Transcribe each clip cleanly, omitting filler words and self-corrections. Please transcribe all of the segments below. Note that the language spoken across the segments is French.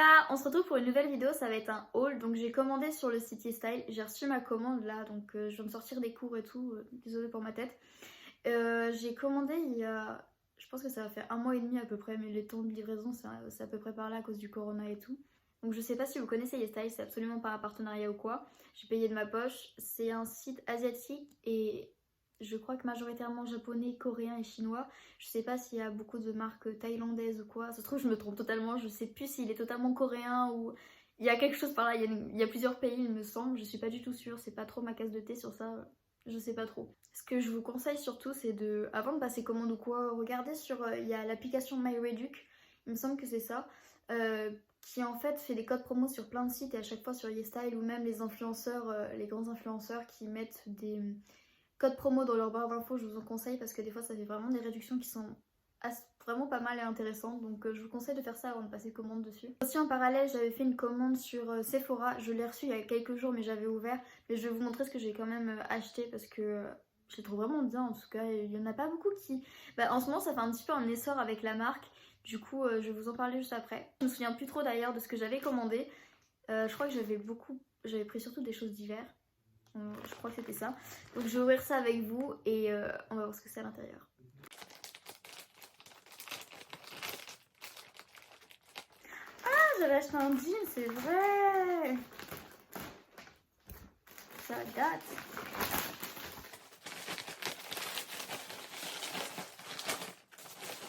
Voilà, on se retrouve pour une nouvelle vidéo, ça va être un haul. Donc j'ai commandé sur le site YesStyle, j'ai reçu ma commande là, donc je viens de sortir des cours et tout, désolée pour ma tête. J'ai commandé il y a, je pense que ça va faire 1 mois et demi à peu près, mais les temps de livraison c'est à peu près par là à cause du corona et tout. Donc je sais pas si vous connaissez YesStyle, c'est absolument pas un partenariat ou quoi. J'ai payé de ma poche, c'est un site asiatique et je crois que majoritairement japonais, coréen et chinois. Je sais pas s'il y a beaucoup de marques thaïlandaises ou quoi. Ça se trouve, je me trompe totalement. Je sais plus s'il est totalement coréen ou il y a quelque chose par là. Il y a plusieurs pays, il me semble. Je suis pas du tout sûre. C'est pas trop ma tasse de thé sur ça. Je sais pas trop. Ce que je vous conseille surtout, c'est de, avant de passer commande ou quoi, regardez sur. Il y a l'application MyReduc. Il me semble que c'est ça. Qui en fait fait des codes promo sur plein de sites et à chaque fois sur YesStyle ou même les influenceurs, les grands influenceurs qui mettent des codes promo dans leur barre d'infos, je vous en conseille parce que des fois ça fait vraiment des réductions qui sont vraiment pas mal et intéressantes, donc je vous conseille de faire ça avant de passer commande dessus. Aussi en parallèle j'avais fait une commande sur Sephora, je l'ai reçue il y a quelques jours mais j'avais ouvert, mais je vais vous montrer ce que j'ai quand même acheté parce que je les trouve vraiment bien. En tout cas il y en a pas beaucoup qui... en ce moment ça fait un petit peu un essor avec la marque, du coup je vais vous en parler juste après. Je me souviens plus trop d'ailleurs de ce que j'avais commandé, je crois que j'avais pris surtout des choses d'hiver. Je crois que c'était ça. Donc je vais ouvrir ça avec vous et on va voir ce que c'est à l'intérieur. Ah, j'avais acheté un jean, c'est vrai. Ça date.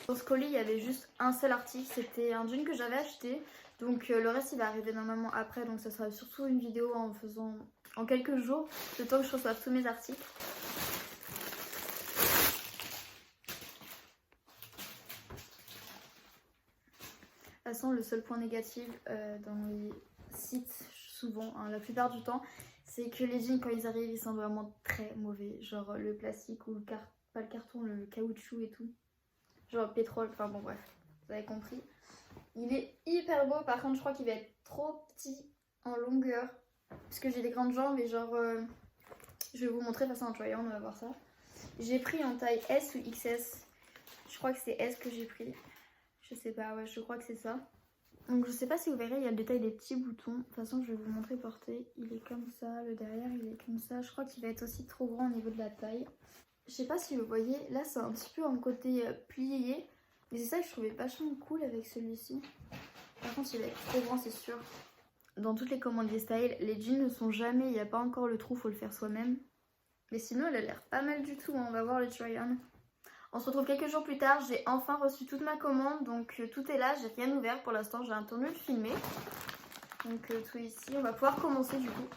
Dans ce colis, il y avait juste un seul article. C'était un jean que j'avais acheté. Donc le reste, il va arriver normalement après. Donc ça sera surtout une vidéo en faisant en quelques jours, le temps que je reçoive tous mes articles. De toute façon, le seul point négatif dans les sites, souvent, hein, la plupart du temps, c'est que les jeans, quand ils arrivent, ils sont vraiment très mauvais. Genre le plastique ou pas le carton, le caoutchouc et tout. Genre le pétrole, enfin bon bref, vous avez compris. Il est hyper beau, par contre je crois qu'il va être trop petit en longueur. Parce que j'ai des grandes jambes et genre... je vais vous montrer face à un try-on, on va voir ça. J'ai pris en taille S ou XS. Je crois que c'est S que j'ai pris. Je sais pas, ouais, je crois que c'est ça. Donc je sais pas si vous verrez, il y a le détail des petits boutons. De toute façon, je vais vous montrer porté. Il est comme ça, le derrière il est comme ça. Je crois qu'il va être aussi trop grand au niveau de la taille. Je sais pas si vous voyez, là c'est un petit peu en côté plié. Mais c'est ça que je trouvais vachement cool avec celui-ci. Par contre, il va être trop grand, c'est sûr. Dans toutes les commandes YesStyle, les jeans ne sont jamais, il n'y a pas encore le trou, faut le faire soi-même. Mais sinon, elle a l'air pas mal du tout, hein. On va voir le try-on. On se retrouve quelques jours plus tard, j'ai enfin reçu toute ma commande, donc tout est là, j'ai rien ouvert pour l'instant, j'ai attendu de le filmer. Donc tout ici, on va pouvoir commencer du coup.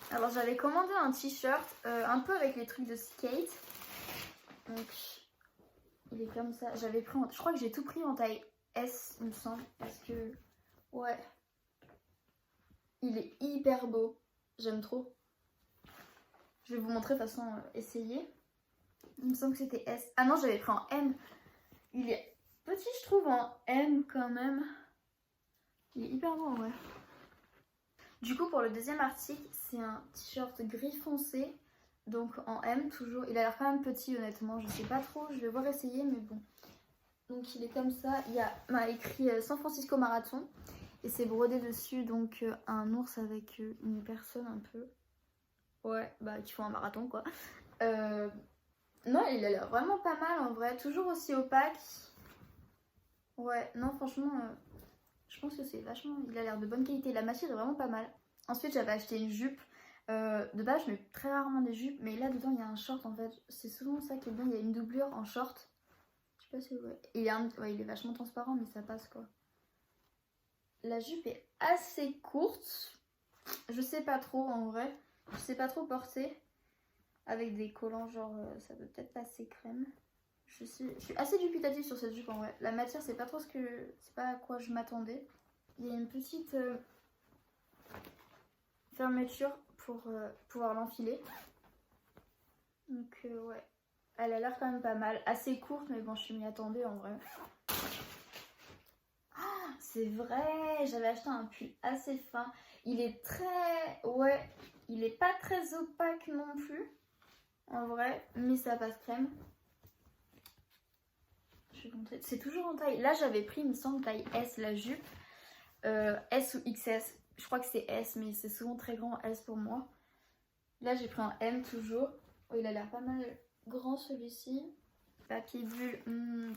Alors j'avais commandé un t-shirt, un peu avec les trucs de skate. Donc il est comme ça, j'avais pris, je crois que j'ai tout pris en taille S il me semble, parce que, ouais. Il est hyper beau, j'aime trop. Je vais vous montrer de façon essayer. Il me semble que c'était S. Ah non, j'avais pris en M. Il est petit, je trouve, en M quand même. Il est hyper beau, ouais. Du coup, pour le deuxième article, c'est un t-shirt gris foncé. Donc en M toujours. Il a l'air quand même petit, honnêtement. Je sais pas trop, je vais voir essayer, mais bon. Donc il est comme ça. Il y a écrit San Francisco Marathon. Et c'est brodé dessus, donc un ours avec une personne un peu. Ouais, qui font un marathon quoi. Non, il a l'air vraiment pas mal en vrai. Toujours aussi opaque. Ouais, non, franchement, je pense que c'est vachement. Il a l'air de bonne qualité. La matière est vraiment pas mal. Ensuite, j'avais acheté une jupe. De base, je mets très rarement des jupes, mais là dedans, il y a un short en fait. C'est souvent ça qui est bien. Il y a une doublure en short. Je sais pas si vous voyez. Il est vachement transparent, mais ça passe quoi. La jupe est assez courte. Je sais pas trop en vrai. Je sais pas trop porter. Avec des collants genre ça peut peut-être passer crème. Je suis assez dubitative sur cette jupe en vrai. La matière c'est pas trop c'est pas à quoi je m'attendais. Il y a une petite fermeture pour pouvoir l'enfiler. Donc ouais. Elle a l'air quand même pas mal. Assez courte mais bon je m'y attendais en vrai. C'est vrai, j'avais acheté un pull assez fin. Il est très... Ouais, il est pas très opaque non plus. en vrai, mais ça passe crème. Je vais montrer. C'est toujours en taille. Là, j'avais pris, il me semble, taille S la jupe. S ou XS. Je crois que c'est S, mais c'est souvent très grand S pour moi. Là, j'ai pris un M toujours. Oh, il a l'air pas mal grand celui-ci. Papier bulle,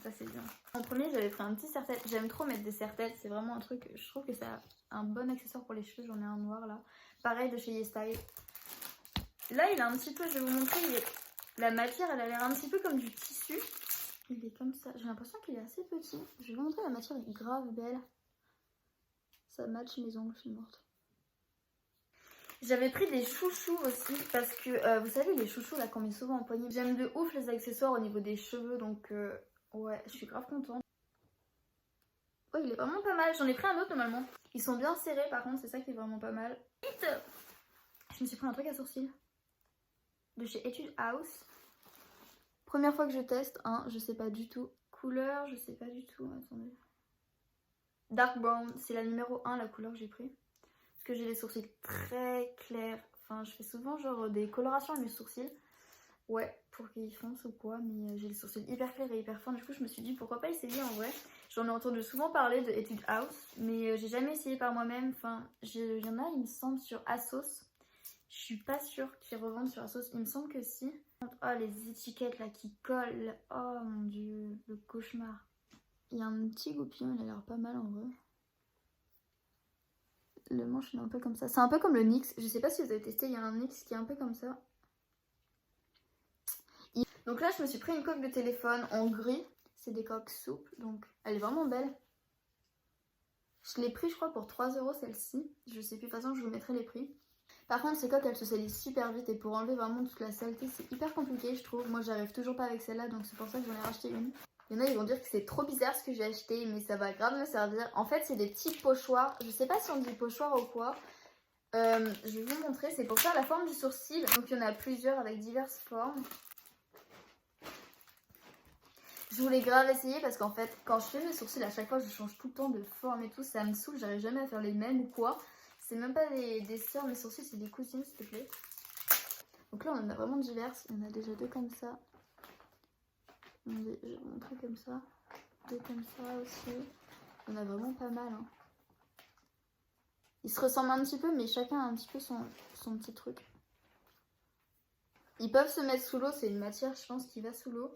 ça c'est bien. En premier, j'avais pris un petit serre-tête. J'aime trop mettre des serre-têtes. C'est vraiment un truc, je trouve que c'est un bon accessoire pour les cheveux. J'en ai un noir là. Pareil de chez YesStyle. Là, il a un petit peu, je vais vous montrer, la matière, elle a l'air un petit peu comme du tissu. Il est comme ça. J'ai l'impression qu'il est assez petit. Je vais vous montrer, la matière est grave belle. Ça match mes ongles, je suis morte. J'avais pris des chouchous aussi parce que vous savez les chouchous là qu'on met souvent en poignée. J'aime de ouf les accessoires au niveau des cheveux donc ouais je suis grave contente. Oh il est vraiment pas mal, j'en ai pris un autre normalement. Ils sont bien serrés par contre, c'est ça qui est vraiment pas mal. Vite, je me suis pris un truc à sourcils de chez Etude House. Première fois que je teste, hein, je sais pas du tout. Couleur, je sais pas du tout, attendez. Dark brown, c'est la numéro 1 la couleur que j'ai pris. Parce que j'ai les sourcils très clairs. Enfin, je fais souvent genre des colorations à mes sourcils. Ouais, pour qu'ils foncent ou quoi. Mais j'ai les sourcils hyper clairs et hyper fins. Du coup, je me suis dit pourquoi pas essayer en vrai. J'en ai entendu souvent parler de Etude House. Mais j'ai jamais essayé par moi-même. Enfin, il y en a, il me semble, sur Asos. Je suis pas sûre qu'ils revendent sur Asos. Il me semble que si. Oh, les étiquettes là qui collent. Oh mon dieu, le cauchemar. Il y a un petit goupillon, il a l'air pas mal en vrai. Le manche il est un peu comme ça. C'est un peu comme le NYX. Je sais pas si vous avez testé, il y a un NYX qui est un peu comme ça. Donc là, je me suis pris une coque de téléphone en gris. C'est des coques souples, donc elle est vraiment belle. Je l'ai pris, je crois, pour 3 € celle-ci. Je sais plus, de toute façon, je vous mettrai les prix. Par contre, ces coques, elles se salissent super vite et pour enlever vraiment toute la saleté, c'est hyper compliqué, je trouve. Moi, j'arrive toujours pas avec celle-là, donc c'est pour ça que j'en ai racheté une. Il y en a, ils vont dire que c'est trop bizarre ce que j'ai acheté, mais ça va grave me servir. En fait, c'est des petits pochoirs. Je sais pas si on dit pochoir ou quoi. Je vais vous montrer. C'est pour faire la forme du sourcil. Donc, il y en a plusieurs avec diverses formes. Je voulais grave essayer parce qu'en fait, quand je fais mes sourcils, à chaque fois, je change tout le temps de forme et tout. Ça me saoule. J'arrive jamais à faire les mêmes ou quoi. C'est même pas des sœurs, mes sourcils, c'est des cousines, s'il te plaît. Donc là, on en a vraiment diverses. Il y en a déjà 2 comme ça. Je vais vous montrer comme ça. 2 comme ça aussi. Il y en a vraiment pas mal. Hein. Ils se ressemblent un petit peu, mais chacun a un petit peu son petit truc. Ils peuvent se mettre sous l'eau. C'est une matière, je pense, qui va sous l'eau.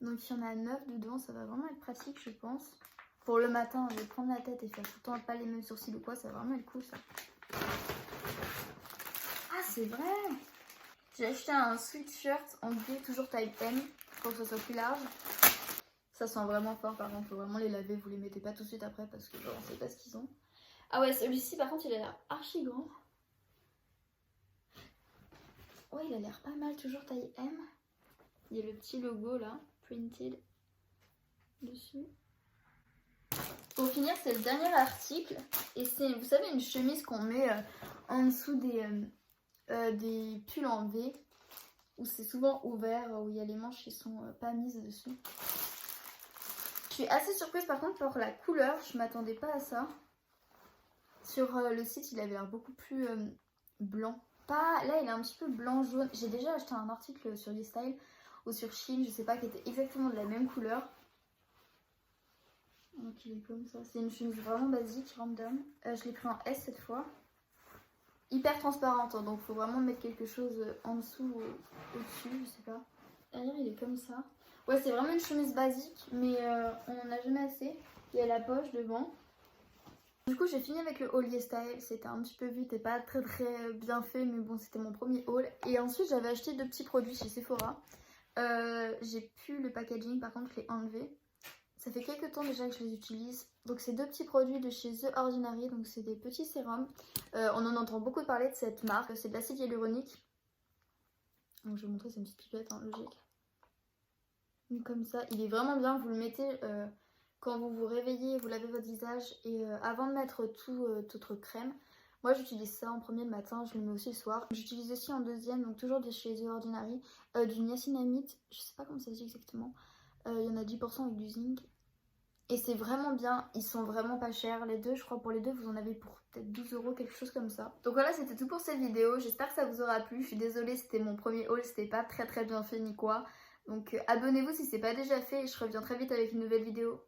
Donc il y en a 9 dedans. Ça va vraiment être pratique, je pense. Pour le matin, je vais prendre la tête et faire tout le temps pas les mêmes sourcils ou quoi. Ça va vraiment être cool, ça. Ah, c'est vrai! J'ai acheté un sweatshirt en gris, toujours taille M, pour que ça soit plus large. Ça sent vraiment fort, par contre, faut vraiment les laver, vous les mettez pas tout de suite après parce que genre, on sait pas ce qu'ils ont. Ah ouais, celui-ci, par contre, il a l'air archi grand. Ouais, il a l'air pas mal, toujours taille M. Il y a le petit logo là, printed, dessus. Pour finir, c'est le dernier article. Et c'est, vous savez, une chemise qu'on met en dessous des pulls en V. Où c'est souvent ouvert, où il y a les manches qui sont pas mises dessus. Je suis assez surprise par contre pour la couleur, je m'attendais pas à ça. Sur le site, il avait l'air beaucoup plus blanc. Pas, là, il est un petit peu blanc-jaune. J'ai déjà acheté un article sur YesStyle ou sur Shein, je sais pas, qui était exactement de la même couleur. Donc il est comme ça. C'est une chemise vraiment basique, random. Je l'ai pris en S cette fois. Hyper transparente, hein, donc faut vraiment mettre quelque chose en dessous ou au-dessus, je sais pas. Derrière, il est comme ça. Ouais, c'est vraiment une chemise basique, mais on en a jamais assez. Il y a la poche devant. Du coup, j'ai fini avec le haul YesStyle. C'était un petit peu vite et pas très bien fait, mais bon, c'était mon premier haul. Et ensuite, j'avais acheté 2 petits produits chez Sephora. J'ai pu le packaging, par contre, je l'ai enlevé. Ça fait quelques temps déjà que je les utilise. Donc, c'est 2 petits produits de chez The Ordinary. Donc, c'est des petits sérums. On en entend beaucoup parler de cette marque. C'est de l'acide hyaluronique. Donc, je vais vous montrer, c'est une petite pipette, hein, logique. Donc, comme ça, il est vraiment bien. Vous le mettez quand vous vous réveillez, vous lavez votre visage. Et avant de mettre toute votre crème, moi j'utilise ça en premier le matin, je le mets aussi le soir. J'utilise aussi en deuxième, donc toujours de chez The Ordinary, du niacinamide. Je sais pas comment ça se dit exactement. Il y en a 10% avec du zinc. Et c'est vraiment bien, ils sont vraiment pas chers les deux, je crois pour les deux vous en avez pour peut-être 12 euros, quelque chose comme ça. Donc voilà, c'était tout pour cette vidéo, j'espère que ça vous aura plu, je suis désolée, c'était mon premier haul, c'était pas très bien fait ni quoi. Donc abonnez-vous si c'est pas déjà fait et je reviens très vite avec une nouvelle vidéo.